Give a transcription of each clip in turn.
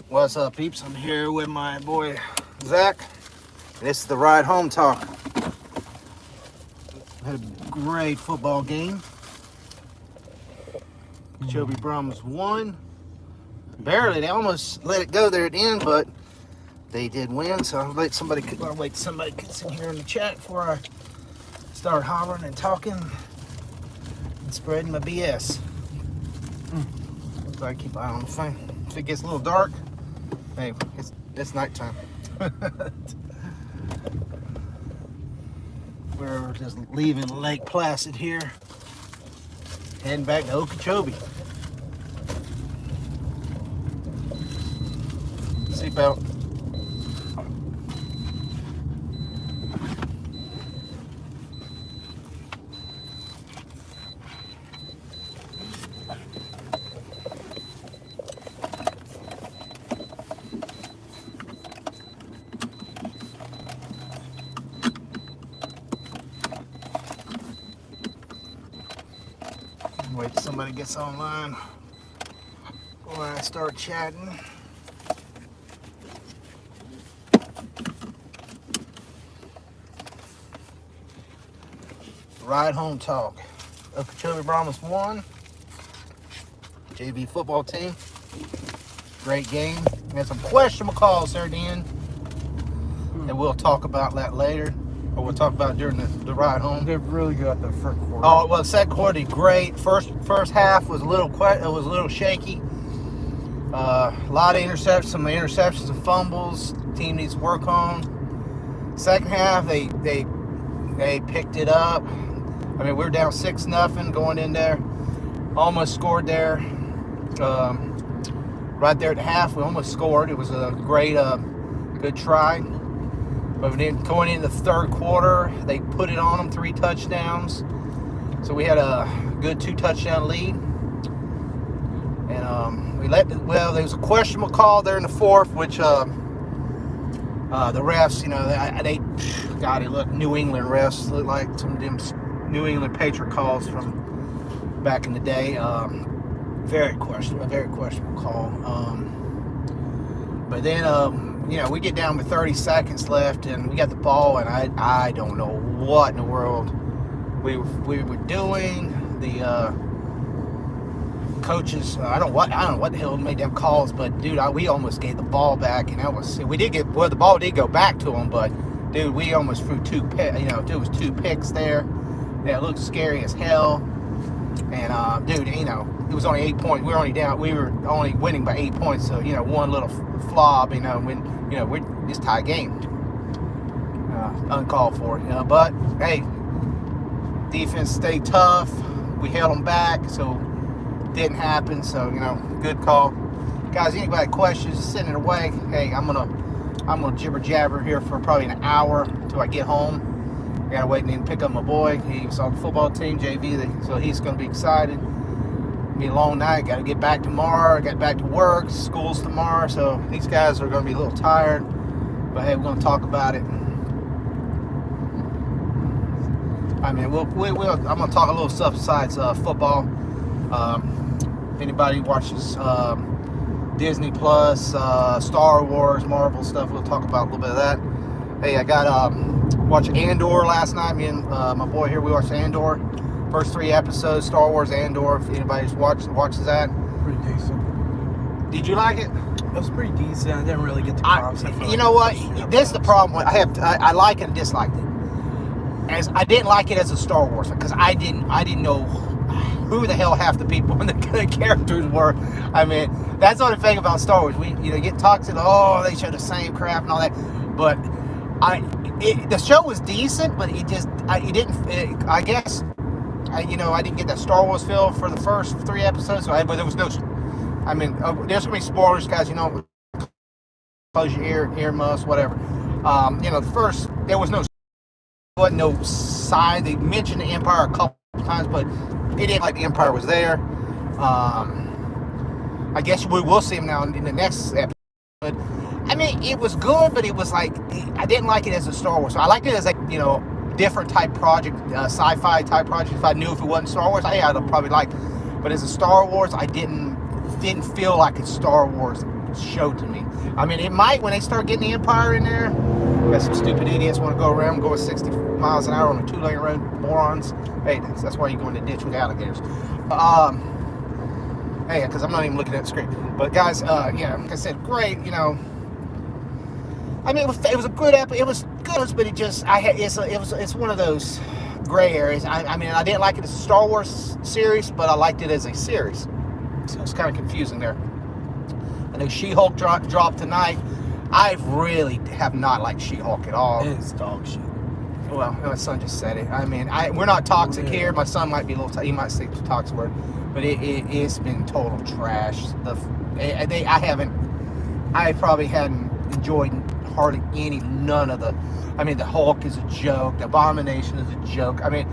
What's up, peeps? I'm here with my boy Zach. This is the Ride Home Talk. Had a great football game. Okeechobee Brahmas won. Barely. They almost let it go there at the end, but they did win. So I'll wait somebody gets in here in the chat before I start hollering and talking and spreading my BS. So I keep an eye on the phone. If it gets a little dark, hey, it's nighttime. We're just leaving Lake Placid here, heading back to Okeechobee. Seatbelt. Wait till somebody gets online before I start chatting. Ride Home Talk. Okeechobee Brahmas won. JV football team. Great game. We had some questionable calls there at the end. And we'll talk about that later. Or we'll talk about it during the ride home. They're really good at the first quarter. Oh well, second quarter great. First half was a little shaky. A lot of interceptions, some interceptions and fumbles. Team needs to work on. Second half, they picked it up. I mean, we were down 6-0 going in there. Almost scored there. Right there at the half, we almost scored. It was a great, good try. But then going into the third quarter, they put it on them, 3 touchdowns. So we had a good 2-touchdown lead. And there was a questionable call there in the fourth, which the refs, it looked New England refs looked like some of them New England Patriot calls from back in the day. Very questionable call. But then, we get down with 30 seconds left, and we got the ball, and I don't know what in the world we were doing. The coaches, I don't know what the hell made them calls, but dude, we almost gave the ball back, and the ball did go back to them, but dude, we almost threw 2 picks. There was 2 picks there. That looked scary as hell. And dude, it was only 8 points. We were only winning by 8 points. So one little flop, we just tie game. Uncalled for, But hey, defense stayed tough. We held them back, so didn't happen. So good call, guys. Anybody questions, send it away. Hey, I'm gonna jibber jabber here for probably an hour until I get home. I gotta wait and then pick up my boy. He's on the football team, JV, so he's gonna be excited. It'll be a long night. Gotta get back tomorrow. Get back to work. School's tomorrow, so these guys are gonna be a little tired. But hey, we're gonna talk about it. I mean, I'm gonna talk a little stuff besides football. If anybody watches Disney Plus, Star Wars, Marvel stuff, we'll talk about a little bit of that. Hey, I got watched Andor last night. Me and my boy here, we watched Andor. First 3 episodes, Star Wars Andor. If anybody's watches that. Pretty decent. Did you like it? It was pretty decent. I didn't really get the concept. You know what? This is the problem. I like it and disliked it. As I didn't like it as a Star Wars because I didn't know who the hell half the people and the characters were. I mean, that's the only thing about Star Wars. We get talked to they show the same crap and all that, but the show was decent, but I didn't get that Star Wars feel for the first 3 episodes. But there was no, there's gonna be spoilers, guys. Close your earmuffs, whatever. There wasn't no sign. They mentioned the Empire a couple times, but it didn't like the Empire was there. I guess we will see him now in the next episode. But it was good, but it was like I didn't like it as a Star Wars. So I liked it as different type project, sci-fi type project. If I knew if it wasn't Star Wars, I'd probably like. But as a Star Wars, I didn't feel like it's Star Wars show to me. I mean, it might when they start getting the Empire in there. Got some stupid idiots want to go around going 60 miles an hour on a 2-lane road, morons. Hey, that's why you go in the ditch with alligators. Hey, because I'm not even looking at the screen. But guys, yeah, like I said, great. You know, I mean, it was a good episode. It was good, but it's one of those gray areas. I mean, I didn't like it as a Star Wars series, but I liked it as a series. So it's kind of confusing there. I know She-Hulk dropped tonight. I really have not liked She-Hulk at all. It's dog shit. Well, my son just said it. I mean, we're not toxic here. My son might be a little. He might say the toxic word, but it's been total trash. I probably hadn't enjoyed hardly none of the. I mean, the Hulk is a joke. The Abomination is a joke. I mean,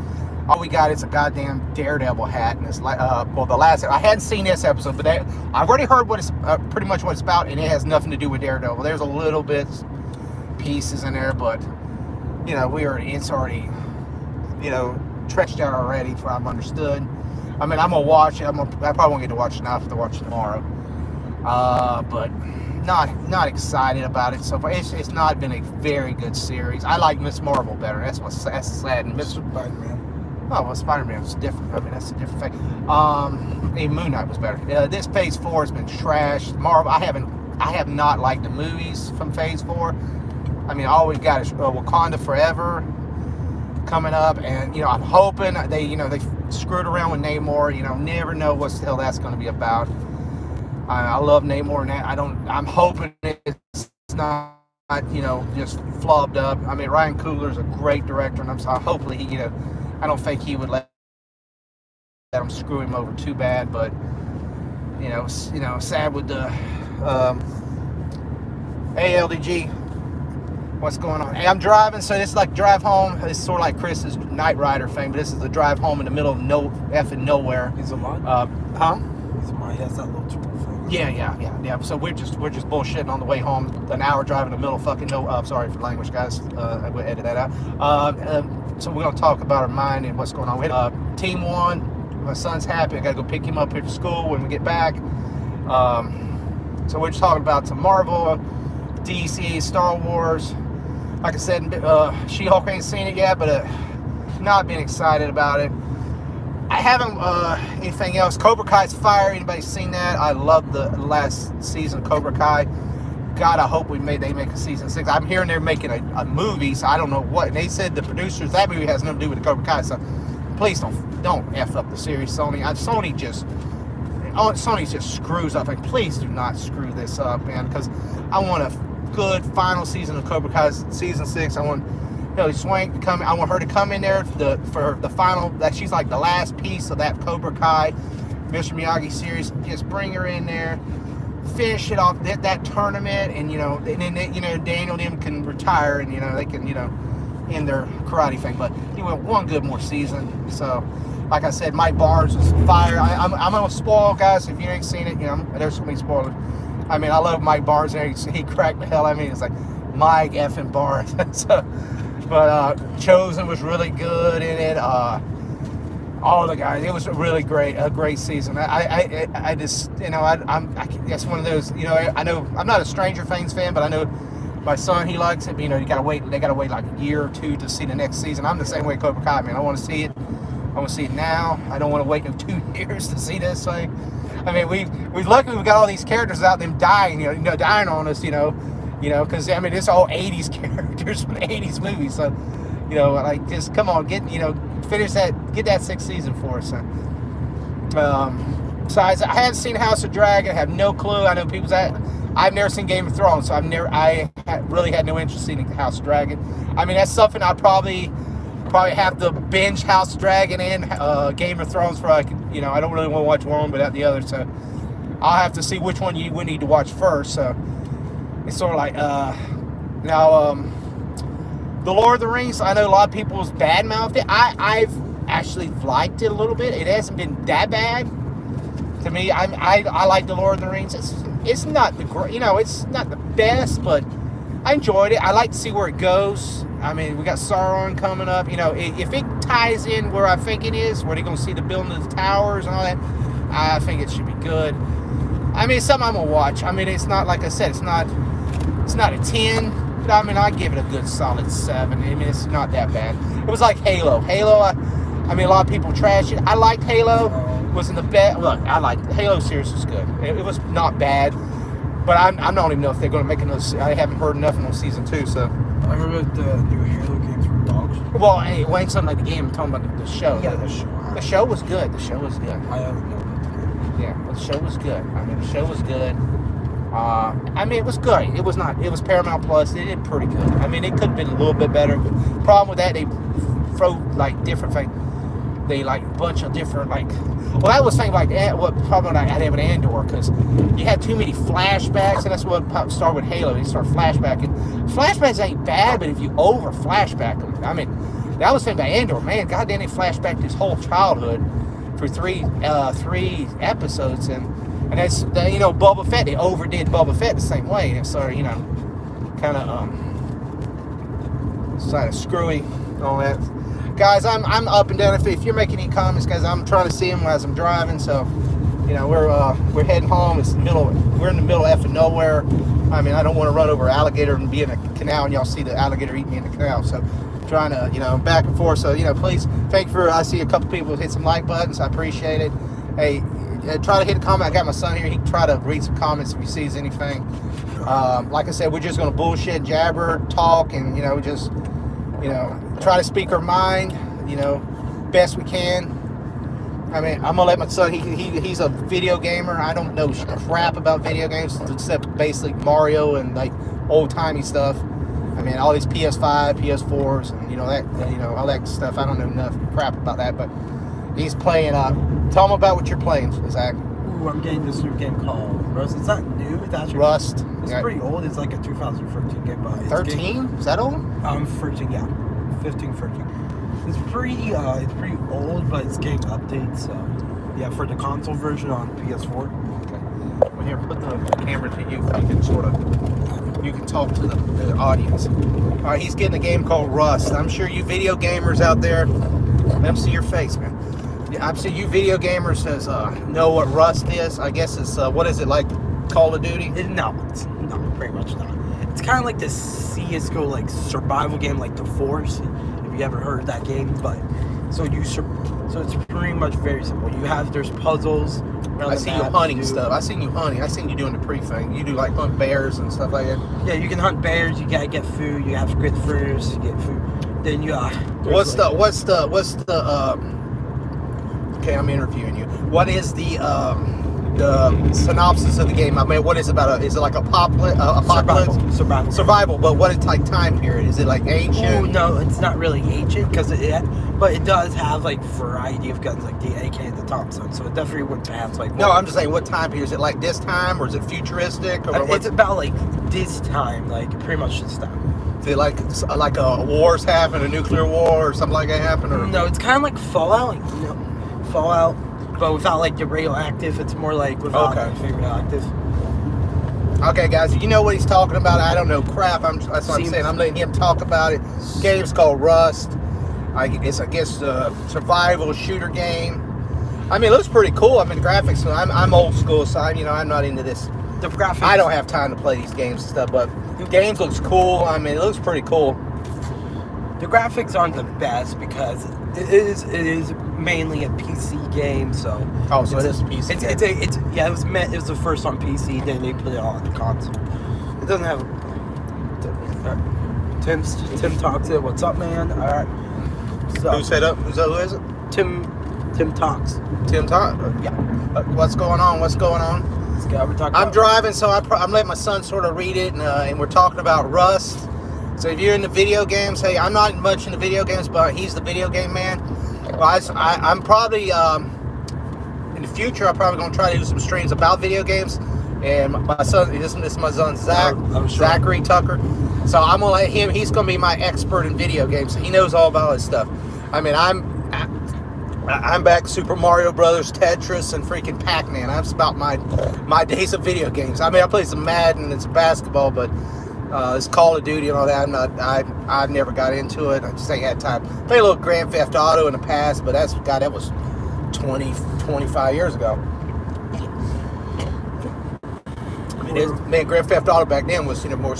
all we got is a goddamn Daredevil hat, and it's like, well, the last. I hadn't seen this episode, but I've already heard what it's pretty much what it's about, and it has nothing to do with Daredevil. There's a little bit pieces in there, but you know, it's already, you know, stretched out already. From what I've understood. I mean, I'm gonna watch it. I probably won't get to watch it now. I have to watch it tomorrow. But not excited about it so far. It's not been a very good series. I like Miss Marvel better. That's sad. And Spider-Man. Oh, well, Spider-Man was different. I mean, that's a different thing. Even Moon Knight was better. This Phase 4 has been trash. Marvel, I have not liked the movies from Phase 4. I mean, all we've got is Wakanda Forever coming up, and you know, I'm hoping they screwed around with Namor. You know, never know what the hell that's going to be about. I love Namor, and I'm hoping it's not, you know, just flopped up. I mean, Ryan Coogler's a great director, and hopefully he, you know, I don't think he would let them screw him over too bad, but you know, sad with the ALDG. What's going on? Hey, I'm driving, so this is like drive home. It's sort of like Chris's Knight Rider thing, but this is the drive home in the middle of effing nowhere. He's a lot. Huh? He has that little triple thing. Yeah. So we're just bullshitting on the way home. An hour driving in the middle of fucking sorry for language, guys. I will edit that out. So we're gonna talk about our mind and what's going on. Team won. My son's happy. I gotta go pick him up here to school when we get back. So we're just talking about some Marvel, DC, Star Wars. Like I said, She-Hulk ain't seen it yet, but not been excited about it. I haven't anything else. Cobra Kai's fire. Anybody seen that? I love the last season of Cobra Kai. God, I hope they make a season 6. I'm hearing they're making a movie, so I don't know what. And they said the producers, that movie has nothing to do with the Cobra Kai. So please don't F up the series, Sony. Sony just screws up. Like, please do not screw this up, man, because I want a good final season of Cobra Kai, season 6. I want Hilary Swank to come. I want her to come in there for the final. That she's like the last piece of that Cobra Kai, Mr. Miyagi series. Just bring her in there, finish it off that tournament, and then Daniel them can retire, and they can end their karate thing. But anyway, one good more season. So, like I said, Mike Barnes was fire. I'm gonna spoil, guys, if you ain't seen it. There's so many spoilers. I mean, I love Mike Barnes. He cracked the hell out of me. It's like Mike effing Barnes. But Chosen was really good in it. All the guys, it was a great season. I just, that's one of those. I know I'm not a Stranger Things fan, but I know my son, he likes it. But, they gotta wait like a year or two to see the next season. I'm the same way, Cobra Kai, man. I want to see it. I want to see it now. I don't want to wait 2 years to see this thing. I mean, we're lucky we got all these characters out, them dying, dying on us, because I mean, it's all 80s characters from 80s movies. So, like, just come on, finish that, get that 6th season for us. Besides, I haven't seen House of Dragon. I have no clue. I know people that I've never seen Game of Thrones, so I really had no interest in House of Dragon. I mean, that's something I probably have to binge House of Dragon and Game of Thrones for I don't really want to watch one without the other, so I'll have to see which one you would need to watch first. So it's sort of like now The Lord of the Rings. I know a lot of people's badmouthed it. I've actually liked it a little bit. It hasn't been that bad to me. I like The Lord of the Rings. It's not it's not the best, but I enjoyed it. I like to see where it goes. I mean, we got Sauron coming up. If it ties in where I think it is, where they're going to see the building of the towers and all that, I think it should be good. I mean, it's something I'm gonna watch. I mean, it's not like I said, it's not a 10. But I mean, I give it a good solid 7. I mean, it's not that bad. It was like Halo. I mean, a lot of people trash it. I liked Halo. Wasn't the best. Look, I liked the Halo series was good. It was not bad. But I don't even know if they're going to make another. I haven't heard nothing on season 2. So. I heard that the new Halo games were dogs. Well, hey, it ain't something like the game. I'm talking about the show. Yeah, the show. The show was good. The show was good. I haven't known about the game. Yeah, the show was good. I mean, the show was good. I mean, it was good. It was not. It was Paramount Plus. They did pretty good. I mean, it could have been a little bit better. Problem with that, they throw like different things. They like a bunch of different like. Well, that was thing like what problem I had with Andor because you had too many flashbacks, and that's what started with Halo. They start flashbacking. Flashbacks ain't bad, but if you over flashback them, I mean, that was thing about Andor. Man, goddamn, they flashbacked his whole childhood for three episodes, and that's Boba Fett. They overdid Boba Fett the same way, and it started kind of screwy, all that. Guys, I'm up and down. If you're making any comments, guys, I'm trying to see them as I'm driving. So, we're heading home. We're in the middle of effing nowhere. I mean, I don't want to run over an alligator and be in a canal, and y'all see the alligator eat me in the canal. So, trying to back and forth. So, please I see a couple people hit some like buttons. I appreciate it. Hey, try to hit a comment. I got my son here. He can try to read some comments if he sees anything. Like I said, we're just going to bullshit, jabber, talk, and just try to speak our mind, best we can. I mean, I'm gonna let my son. He's a video gamer. I don't know crap about video games except basically Mario and like old timey stuff. I mean, all these PS5, PS4s, and all that stuff. I don't know enough crap about that, but he's playing. Tell him about what you're playing, Zach. Ooh, I'm getting this new game called Rust. It's not new. It's actually Rust. It's pretty old. It's like a 2013 game. 13? Is that old? 13, yeah. 15, 13. It's pretty old, but it's getting updates. So, yeah, for the console version on PS4. Okay. Well, here, put the camera to you. You can talk to the audience. All right, he's getting a game called Rust. I'm sure you video gamers out there, let them see your face, man. Yeah, I'm sure you video gamers know what Rust is. I guess it's what is it like? Call of Duty? No, pretty much not. It's kind of like the CS:GO like survival game, like The Force. If you ever heard of that game, but so it's pretty much very simple. There's puzzles. I see you hunting stuff. I seen you hunting. I seen you doing the pre-thing. You do like hunt bears and stuff like that. Yeah, you can hunt bears. You gotta get food. You have to get first. You get food. Then you what's the okay, I'm interviewing you. What is the synopsis of the game? I mean, what is it about? Is it like apocalypse? Survival. But what is like time period? Is it like ancient? Oh no, it's not really ancient but it does have like variety of guns, like the AK and the Thompson. So it definitely wouldn't pass like. No, I'm just saying, what time period? Is it like this time, or is it futuristic? Or it's about like this time, like pretty much this time. Is it like a war's happened, a nuclear war, or something like that happened? Or? No, it's kind of like Fallout. Fallout. But without like the radioactive, it's more like without radioactive. Okay, guys, you know what he's talking about. I don't know crap. That's what I'm saying. I'm letting him talk about it. Game's called Rust. I guess a survival shooter game. I mean, it looks pretty cool. I mean, the graphics. I'm old school, so I'm not into this. The graphics. I don't have time to play these games and stuff, but the games looks cool. I mean, it looks pretty cool. The graphics aren't the best because it is mainly a PC game, so. Oh, so it is a PC game. It was the first on PC, then they put it on the console. It doesn't have. Tim talks it. What's up, man? All right. So, who set up? Who is it? Tim talks. Tim talks. Yeah. What's going on? What's going on? This guy we're talking. I'm driving, so I'm letting my son sort of read it, and we're talking about Rust. So if you're into video games, hey, I'm not much into video games, but he's the video game man. Well, I'm probably in the future. I'm probably gonna try to do some streams about video games. And my son, this is my son Zach, Zachary Tucker. So I'm gonna let him. He's gonna be my expert in video games. So he knows all about this stuff. I mean, I'm back Super Mario Brothers, Tetris, and freaking Pac-Man. That's about my days of video games. I mean, I play some Madden and some basketball, but it's Call of Duty and all that. I never got into it. I just ain't had time. Played a little Grand Theft Auto in the past, but that was 25 years ago. It is. Man, Grand Theft Auto back then was, more.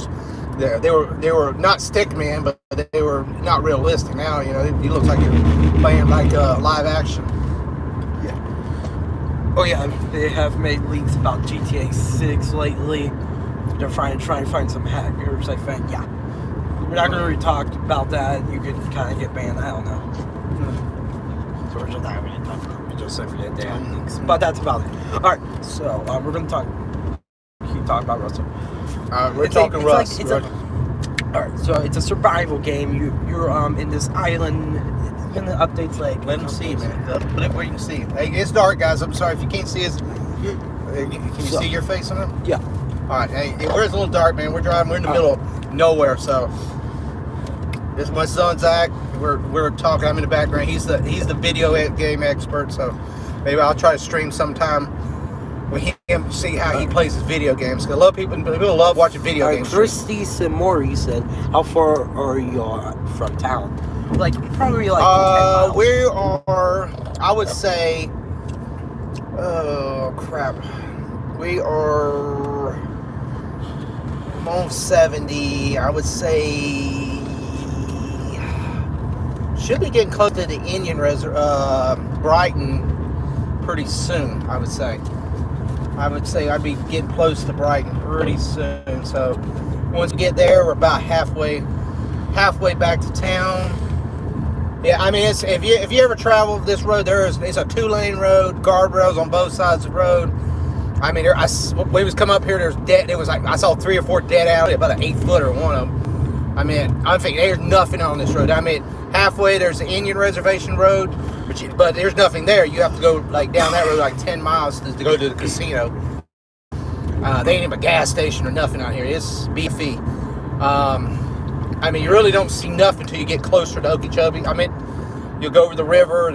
They were not Stickman, but they were not realistic. Now, it looks like you're playing like live action. Oh yeah, they have made leaks about GTA 6 lately. They're trying to find some hackers, I think. Yeah. We're not going to really talk about that. You could kind of get banned. I don't know. So we're just not going to talk about it. We just said they have leaks. But that's about it. Alright, so we're going to keep talking about Russell. We're talking Russ. Alright, so it's a survival game. You're in this island. And the updates let them see, man. Put it where you can see. Hey, it's dark, guys. I'm sorry if you can't see us. Can you see your face on it? Yeah. All right. Hey, where's a little dark, man? We're driving. We're in the middle of nowhere. So this is my son Zach. We're talking. I'm in the background. He's the video game expert. So maybe I'll try to stream sometime with him, see how he plays his video games. Cause a lot of people love watching video games. Christy Samori said, "How far are you from town?" Like probably like 10 miles. We are, I would say, oh crap, we are almost 70. I would say should be getting close to the Indian Brighton pretty soon. I would say I'd be getting close to Brighton pretty soon. So once we get there, we're about halfway back to town. Yeah, I mean, if you ever travel this road, it's a 2-lane road, guardrails on both sides of the road. I mean, we was coming up here, there's dead. It was like I saw 3 or 4 dead out, about an 8-footer one of them. I mean, I'm thinking there's nothing on this road. I mean, halfway there's the Indian Reservation Road, but there's nothing there. You have to go like down that road like 10 miles to go to the casino. They ain't even a gas station or nothing out here. It's beefy. I mean, you really don't see nothing until you get closer to Okeechobee. I mean, you'll go over the river.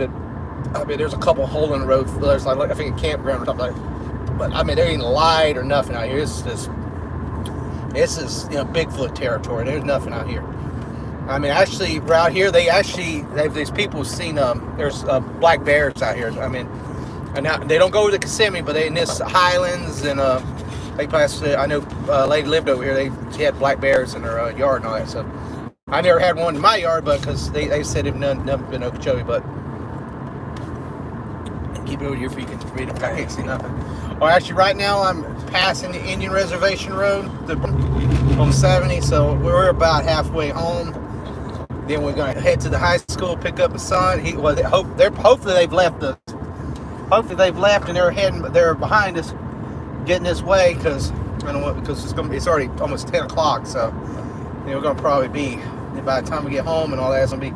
There's a couple hole in the road. There's like I think a campground or something like that. But I mean, there ain't light or nothing out here. It's just Bigfoot territory. There's nothing out here. I mean, actually, out here these people seen there's black bears out here. I mean, and now they don't go to the Kissimmee, but they in this Highlands and they passed. I know a lady lived over here. She had black bears in her yard and all that. So I never had one in my yard, but because they said it never been Okeechobee. But keep it over here for you can read it. I can't see nothing. Well, actually, right now I'm passing the Indian Reservation Road on 70, so we're about halfway home. Then we're gonna head to the high school, pick up a son. Hopefully they've left us. Hopefully they've left and they're behind us, getting this way because it's already almost 10 o'clock. So we're gonna probably be by the time we get home and all that. It's gonna be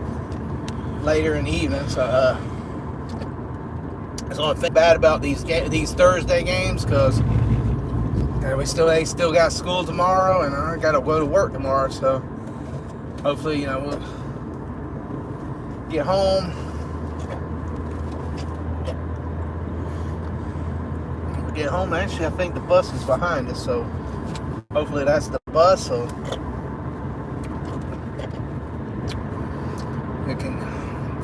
later in the evening. So that's the only thing bad about these Thursday games because they still got school tomorrow and I got to go to work tomorrow. So hopefully we'll get home. Get home. Actually, I think the bus is behind us, so hopefully that's the bus. So we can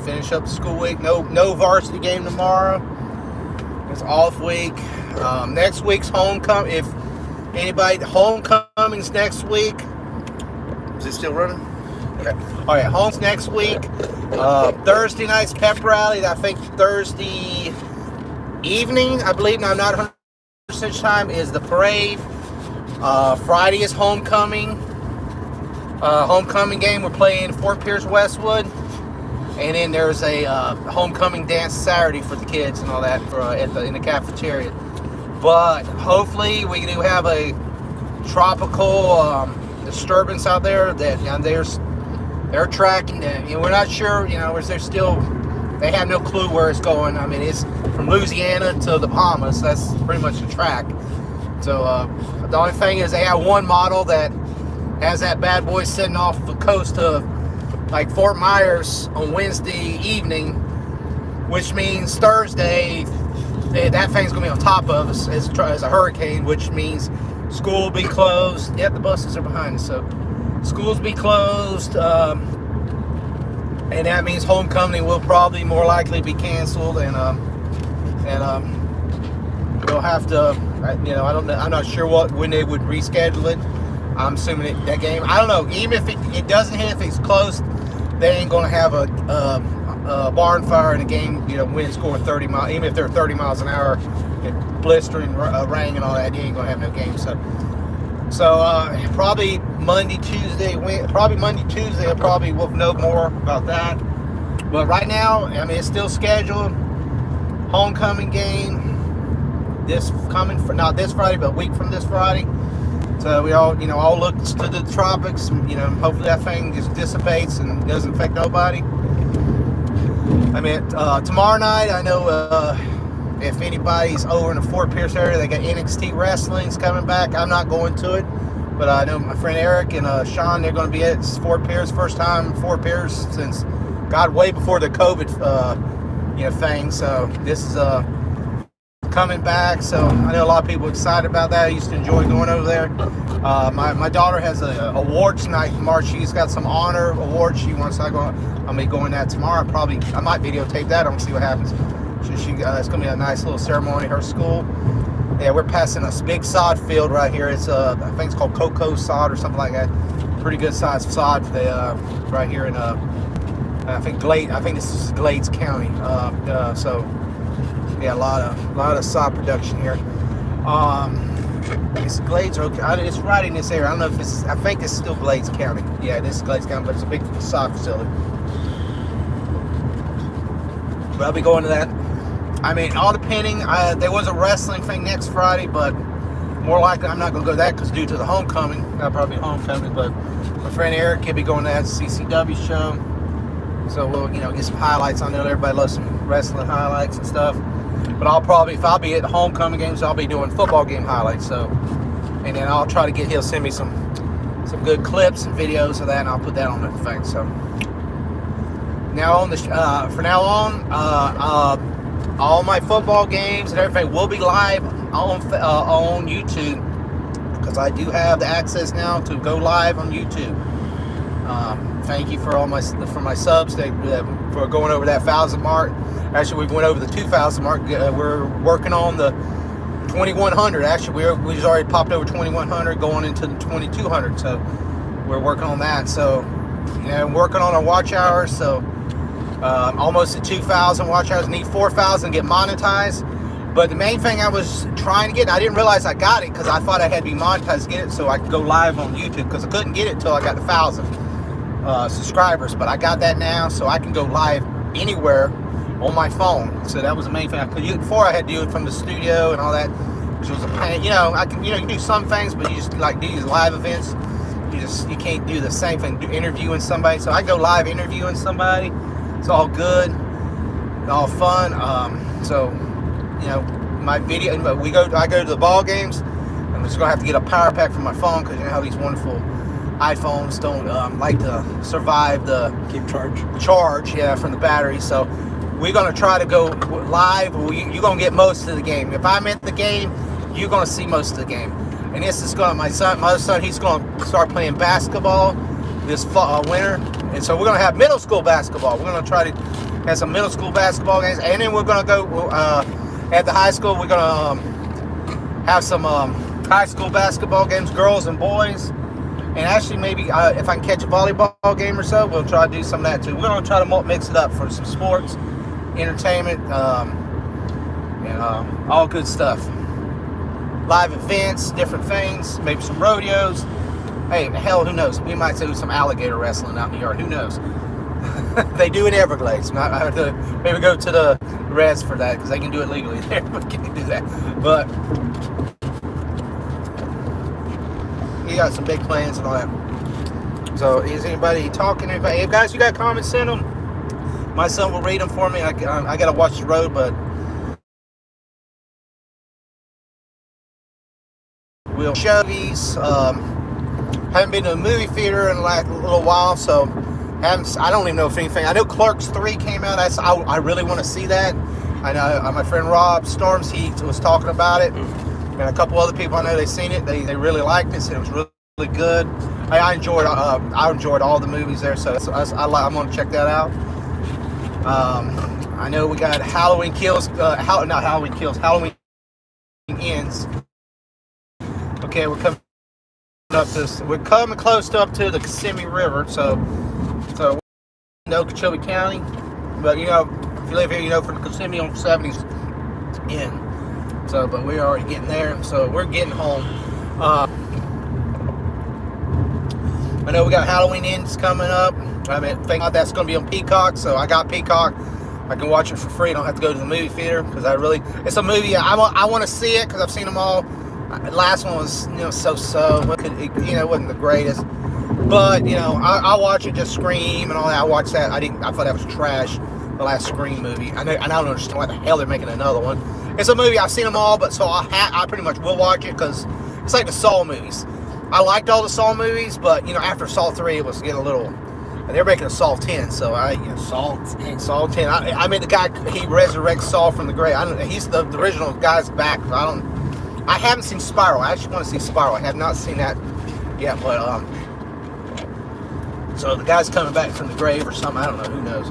finish up the school week. No varsity game tomorrow. It's off week. Next week's homecoming. If anybody, homecoming's next week. Is it still running? Okay. All right. Home's next week. Thursday night's pep rally. I think Thursday evening. I believe. No, I'm not 100% time. Is the parade. Friday is homecoming. Homecoming game. We're playing Fort Pierce Westwood. And then there's a homecoming dance Saturday for the kids and all that in the cafeteria. But hopefully we do have a tropical disturbance out there that they're tracking. We're not sure. They have no clue where it's going. I mean, it's from Louisiana to the Bahamas. That's pretty much the track. So the only thing is they have one model that has that bad boy sitting off the coast of like Fort Myers on Wednesday evening, which means Thursday that thing's gonna be on top of us as a hurricane, which means school will be closed. Yep, the buses are behind us, so schools be closed, and that means homecoming will probably more likely be canceled, and they'll have to, you know, I don't know. I'm not sure when they would reschedule it. I'm assuming that game. I don't know. Even if it doesn't hit, if it's close, they ain't gonna have a barn fire in a game. You know, wind scoring 30 miles. Even if they're 30 miles an hour, blistering rain and all that, you ain't gonna have no game. So probably Monday, Tuesday. I probably will know more about that. But right now, I mean, it's still scheduled. Homecoming game not this Friday, but a week from this Friday. So we all look to the tropics. You know, hopefully that thing just dissipates and doesn't affect nobody. I mean, tomorrow night, I know if anybody's over in the Fort Pierce area, they got NXT Wrestling's coming back. I'm not going to it, but I know my friend Eric and Sean, they're going to be at Fort Pierce. First time Fort Pierce since, God, way before the COVID thing. So this is coming back. So I know a lot of people excited about that. I used to enjoy going over there. My daughter has a awards night in March. She's got some honor awards she wants. I'll be going that tomorrow. I might videotape that. I'm gonna see what happens. It's gonna be a nice little ceremony at her school. Yeah, we're passing a big sod field right here. It's I think it's called Cocoa Sod or something like that. Pretty good sized sod. Right here in I think this is Glades County. So yeah, a lot of sod production here. It's Glades, okay. It's right in this area. I don't know if I think it's still Glades County. Yeah, this is Glades County, but it's a big sod facility. But I'll be going to that. I mean, all depending. There was a wrestling thing next Friday, but more likely I'm not going to go to that because due to the homecoming. That'll probably be homecoming, but my friend Eric will be going to that CCW show. So we'll, get some highlights. I know everybody loves some wrestling highlights and stuff. But if I'll be at the homecoming games, I'll be doing football game highlights. So, and then I'll try to he'll send me some good clips and videos of that, and I'll put that on the thing. So now from now on, all my football games and everything will be live on YouTube because I do have the access now to go live on YouTube. Thank you for my subs for going over that 1,000 mark. Actually, we went over the 2,000 mark. We're working on the 2,100. Actually, we already popped over 2,100, going into the 2,200. So we're working on that. So working on our watch hours. So almost at 2,000 watch hours. Need 4,000 to get monetized. But the main thing I was trying to get, I didn't realize I got it because I thought I had to be monetized to get it so I could go live on YouTube because I couldn't get it until I got the 1,000 subscribers. But I got that now, so I can go live anywhere on my phone. So that was the main thing. Before I had to do it from the studio and all that, which was a pain. You can do some things, but you just do these live events. You can't do the same thing, interviewing somebody. So I go live interviewing somebody. It's all good, all fun. My video. I go to the ball games. I'm just gonna have to get a power pack for my phone because you know how these wonderful iPhones don't like to survive the charge from the battery. So we're going to try to go live. You're going to get most of the game. If I'm at the game, you're going to see most of the game. And this is my other son, he's going to start playing basketball this winter. And so we're going to have middle school basketball. We're going to try to have some middle school basketball games. And then we're going to go at the high school. We're going to have some high school basketball games, girls and boys. And actually, maybe if I can catch a volleyball game or so, we'll try to do some of that too. We're going to try to mix it up for some sports, entertainment, and all good stuff. Live events, different things, maybe some rodeos. Hey, hell, who knows? We might do some alligator wrestling out in the yard. Who knows? They do in Everglades. I have to maybe go to the res for that because they can do it legally there. But can't do that. But he got some big plans and all that. So is anybody talking? Hey guys, you got comments? Send them. My son will read them for me. I got to watch the road, but we'll show these. Haven't been to a movie theater in like a little while, so I don't even know if anything. I know Clerks 3 came out. I really want to see that. I know my friend Rob Storms, he was talking about it. And a couple other people I know, they seen it. They really liked it. Said it was really good. I enjoyed all the movies there, so I'm going to check that out. I know we got Halloween Kills. Halloween ends. Okay, we're coming close up to the Kissimmee River, so in Okeechobee County. But if you live here, from the Kissimmee on 70's in. So, but we're already getting there. So we're getting home. I know we got Halloween Ends coming up. Thank God that's going to be on Peacock. So I got Peacock. I can watch it for free. I don't have to go to the movie theater because it's a movie I want to see it because I've seen them all. The last one was so-so. It wasn't the greatest. But I watch it, just Scream and all that. I watched that. I thought that was trash. The last Scream movie. I don't understand why the hell they're making another one. It's a movie I've seen them all, but so I pretty much will watch it because it's like the Saw movies. I liked all the Saw movies, but after Saw 3, it was getting a little. And they're making a Saw 10, so Saw 10. The guy, he resurrects Saw from the grave. He's the original guy's back. I haven't seen Spiral. I actually want to see Spiral. I have not seen that yet, but so the guy's coming back from the grave or something. I don't know. Who knows?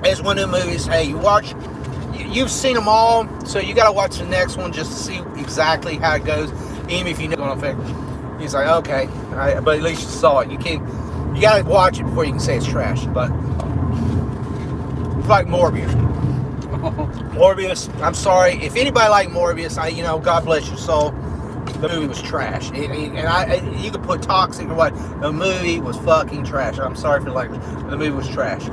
It's one of the movies. Hey, you've seen them all, so you got to watch the next one just to see exactly how it goes. Even if you know what I'm he's like, okay, all right, but at least you saw it. You got to watch it before you can say it's trash. But it's like Morbius. Morbius, I'm sorry. If anybody liked Morbius, God bless your soul. The movie was trash. You could put toxic or what. The movie was fucking trash. I'm sorry for the language. The movie was trash.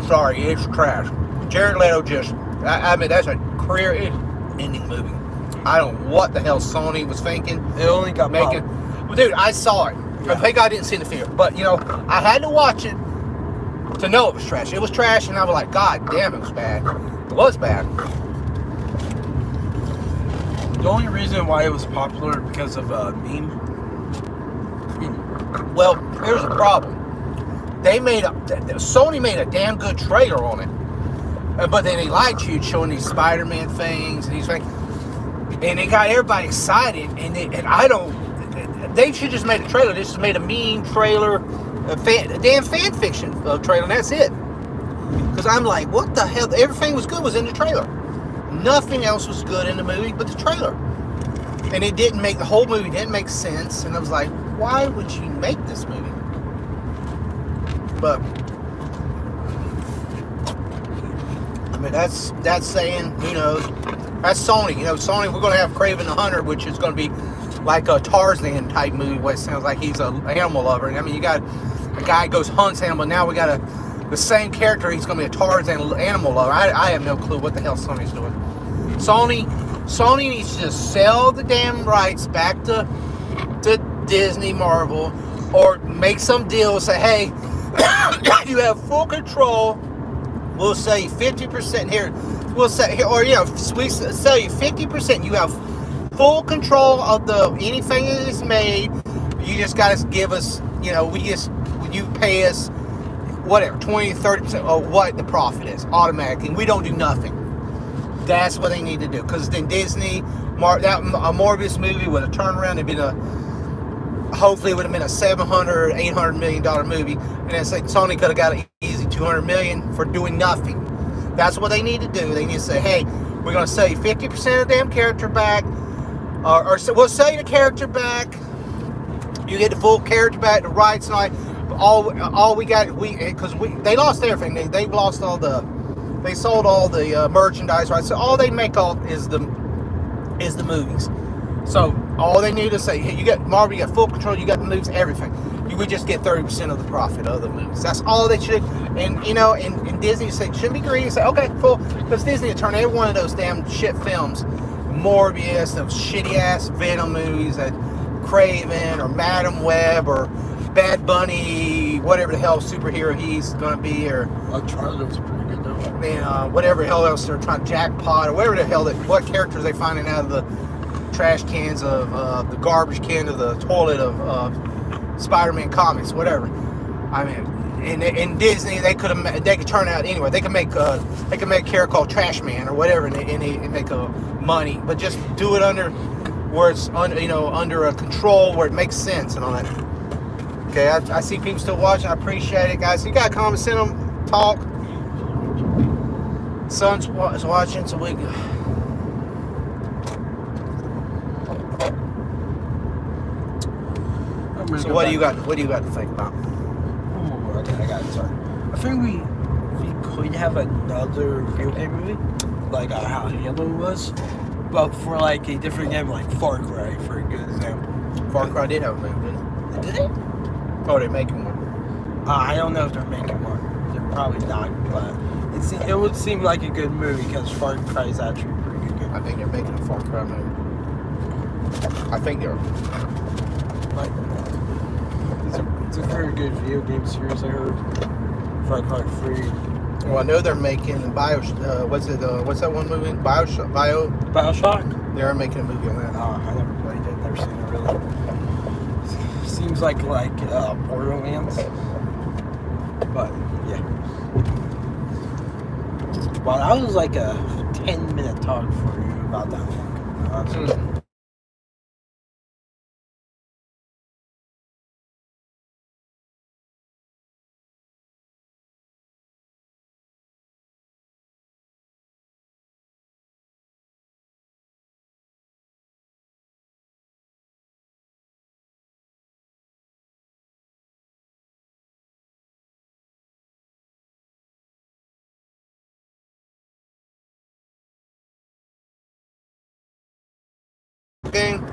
Sorry, it's trash. Jared Leto that's a career-ending movie. I don't know what the hell Sony was thinking. It only got making. Well, dude, I saw it. Yeah. Thank God I didn't see it in the theater. But, I had to watch it to know it was trash. It was trash, and I was like, God damn, it was bad. It was bad. The only reason why it was popular because of a meme. Well, here's the problem. Sony made a damn good trailer on it. But then they lied to you, showing these Spider-Man things and these things. And they got everybody excited. They should just made a trailer. They just made a meme trailer, a damn fan fiction trailer, and that's it. Because I'm like, what the hell? Everything was good was in the trailer. Nothing else was good in the movie but the trailer. And the whole movie didn't make sense. And I was like, why would you make this movie? But that's saying, who knows? That's Sony. Sony, we're going to have Kraven the Hunter, which is going to be like a Tarzan type movie, what it sounds like. He's an animal lover. You got a guy goes hunts animal. Now we got the same character. He's going to be a Tarzan animal lover. I have no clue what the hell Sony's doing. Sony needs to just sell the damn rights back to Disney, Marvel, or make some deal. Say, hey, you have full control. We'll sell you 50% here. We'll say, or we sell you 50%. You have full control of anything that is made. You just got to give us, you pay us whatever, 20-30% of what the profit is automatically. We don't do nothing. That's what they need to do. Because then Disney, a Morbius movie would have turned around and hopefully it would have been a $700, $800 million movie, and then Sony could have got an easy $200 million for doing nothing. That's what they need to do. They need to say, hey, we're going to sell you 50% of the damn character back, or we'll sell you the character back. You get the full character back, the rights, and all we got, because they lost everything. They lost they sold all the merchandise rights. So all they make is the movies. So all they need to say, hey, you got Marvel, you got full control, you got the movies, everything. You would just get 30% of the profit of the movies. That's all they should. And and Disney shouldn't be greedy. Say, okay, cool, because Disney would turn every one of those damn shit films, Morbius, those shitty ass Venom movies, that Kraven or Madam Web or Bad Bunny, whatever the hell superhero he's gonna be, or Charlie was pretty good though. Whatever the hell else they're trying, Jackpot, or whatever the hell what characters they finding out of the trash cans of the garbage can of the toilet of Spider-Man comics, whatever. In Disney they could turn out anyway. They can make a character called Trash Man or whatever, and they make money, but just do it under where it's under a control where it makes sense and all that. Okay, I see people still watching. I appreciate it, guys. You got comments, send them, talk. Son's is watching, so we. So what do you got? What do you got to think about? Ooh, okay, I got it. Sorry. I think we could have another video game movie, like how Halo was, but for like a different game, like Far Cry, for a good example. Far Cry did have a movie, didn't Did it? it? Oh, they're making one. I don't know if they're making one. They're probably not, but it would seem like a good movie because Far Cry is actually pretty good. I think they're making a Far Cry movie. I think they're. Like, it's a very good video game series. I heard Far Cry 3. Well, I know they're making what's that one movie? Bioshock. They're making a movie on that. I never played it. Never seen it really. Seems like Borderlands. But yeah. Well, that was like a 10-minute talk for you about that one. Game,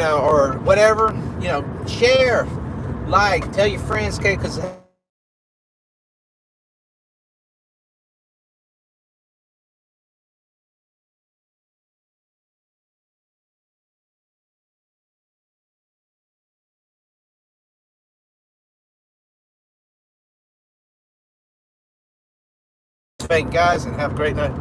or whatever, share, like, tell your friends, okay, because guys, and have a great night.